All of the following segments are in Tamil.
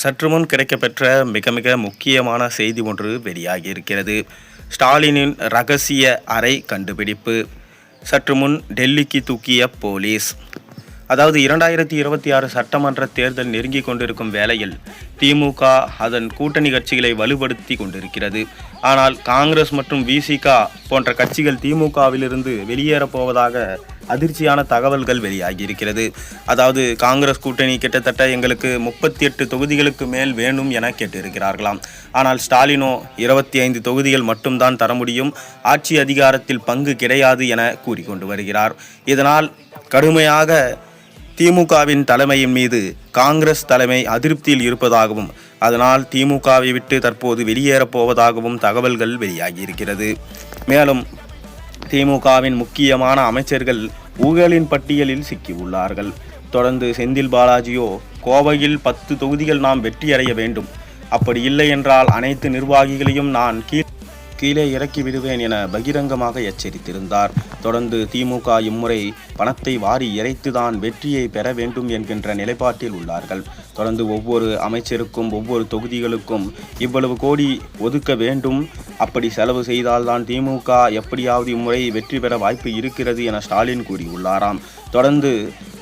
சற்று முன் கிடைக்கப்பெற்ற மிக முக்கியமான செய்தி ஒன்று வெளியாகி இருக்கிறது. ஸ்டாலினின் ரகசிய அறை கண்டுபிடிப்பு. சற்று முன் டெல்லிக்கு தூக்கிய போலீஸ். அதாவது 2026 சட்டமன்ற தேர்தல் நெருங்கி கொண்டிருக்கும் வேளையில் திமுக அதன் கூட்டணி கட்சிகளை வலுப்படுத்தி கொண்டிருக்கிறது. ஆனால் காங்கிரஸ் மற்றும் விசிக போன்ற கட்சிகள் திமுகவிலிருந்து வெளியேறப் போவதாக அதிர்ச்சியான தகவல்கள் வெளியாகி இருக்கிறது. அதாவது காங்கிரஸ் கூட்டணி கிட்டத்தட்ட எங்களுக்கு 38 தொகுதிகளுக்கு மேல் வேணும் என கேட்டிருக்கிறார்களாம். ஆனால் ஸ்டாலினோ 25 தொகுதிகள் மட்டும்தான் தர முடியும், ஆட்சி அதிகாரத்தில் பங்கு கிடையாது என கூறிக்கொண்டு வருகிறார். இதனால் கடுமையாக திமுகவின் தலைமையின் மீது காங்கிரஸ் தலைமை அதிருப்தியில் இருப்பதாகவும் அதனால் திமுகவை விட்டு தற்போது வெளியேறப் போவதாகவும் தகவல்கள் வெளியாகியிருக்கிறது. மேலும் திமுகவின் முக்கியமான அமைச்சர்கள் ஊழலின் பட்டியலில் சிக்கியுள்ளார்கள். தொடர்ந்து செந்தில் பாலாஜியோ கோவையில் 10 தொகுதிகள் நாம் வெற்றியடைய வேண்டும், அப்படி இல்லை என்றால் அனைத்து நிர்வாகிகளையும் நான் கீழே இறக்கி விடுவேன் என பகிரங்கமாக எச்சரித்திருந்தார். தொடர்ந்து திமுக இம்முறை பணத்தை வாரி இறைத்துதான் வெற்றியை பெற வேண்டும் என்கின்ற நிலைப்பாட்டில் உள்ளார்கள். தொடர்ந்து ஒவ்வொரு அமைச்சருக்கும் ஒவ்வொரு தொகுதிகளுக்கும் இவ்வளவு கோடி ஒதுக்க வேண்டும், அப்படி செலவு செய்தால்தான் திமுக எப்படியாவது இம்முறை வெற்றி பெற வாய்ப்பு இருக்கிறது என ஸ்டாலின் கூறியுள்ளாராம். தொடர்ந்து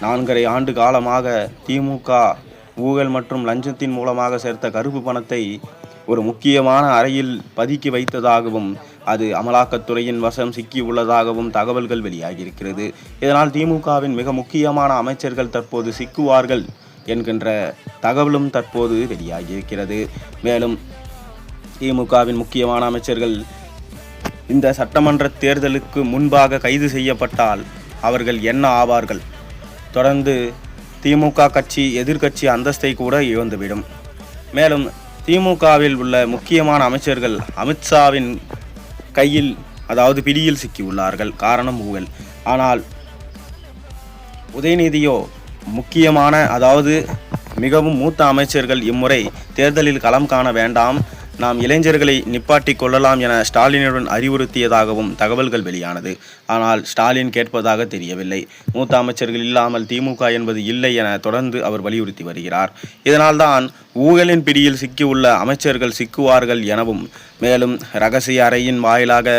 4.5 ஆண்டு காலமாக திமுக ஊழல் மற்றும் லஞ்சத்தின் மூலமாக சேர்த்த கருப்பு பணத்தை ஒரு முக்கியமான அறையில் பதுக்கி வைத்ததாகவும் அது அமலாக்கத்துறையின் வசம் சிக்கியுள்ளதாகவும் தகவல்கள் வெளியாகியிருக்கிறது. இதனால் திமுகவின் மிக முக்கியமான அமைச்சர்கள் தற்போது சிக்குவார்கள் என்கின்ற தகவலும் தற்போது வெளியாகியிருக்கிறது. மேலும் திமுகவின் முக்கியமான அமைச்சர்கள் இந்த சட்டமன்ற தேர்தலுக்கு முன்பாக கைது செய்யப்பட்டால் அவர்கள் என்ன ஆவார்கள்? தொடர்ந்து திமுக கட்சி எதிர்க்கட்சி அந்தஸ்தை கூட இழந்துவிடும். மேலும் திமுகவில் உள்ள முக்கியமான அமைச்சர்கள் அமித்ஷாவின் கையில் அதாவது பிடியில் சிக்கியுள்ளார்கள், காரணம் ஊழல். ஆனால் உதயநிதியோ முக்கியமான அதாவது மிகவும் மூத்த அமைச்சர்கள் இம்முறை தேர்தலில் களம் காண வேண்டாம், நாம் இளைஞர்களை நிப்பாட்டி கொள்ளலாம் என ஸ்டாலினுடன் அறிவுறுத்தியதாகவும் தகவல்கள் வெளியானது. ஆனால் ஸ்டாலின் கேட்பதாக தெரியவில்லை. மூத்த அமைச்சர்கள் இல்லாமல் திமுக என்பது இல்லை என தொடர்ந்து அவர் வலியுறுத்தி வருகிறார். இதனால்தான் ஊழலின் பிடியில் சிக்கியுள்ள அமைச்சர்கள் சிக்குவார்கள் எனவும் மேலும் இரகசிய அறையின் வாயிலாக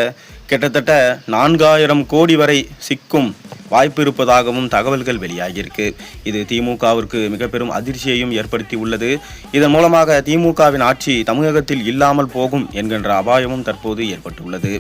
கிட்டத்தட்ட 4000 கோடி வரை சிக்கும் வாய்ப்பு இருப்பதாகவும் தகவல்கள் வெளியாகியிருக்கு. இது திமுகவிற்கு மிக பெரும் அதிர்ச்சியையும் ஏற்படுத்தி உள்ளது. இதன் மூலமாக திமுகவின் ஆட்சி தமிழகத்தில் இல்லாமல் போகும் என்கின்ற அபாயமும் தற்போது ஏற்பட்டுள்ளது.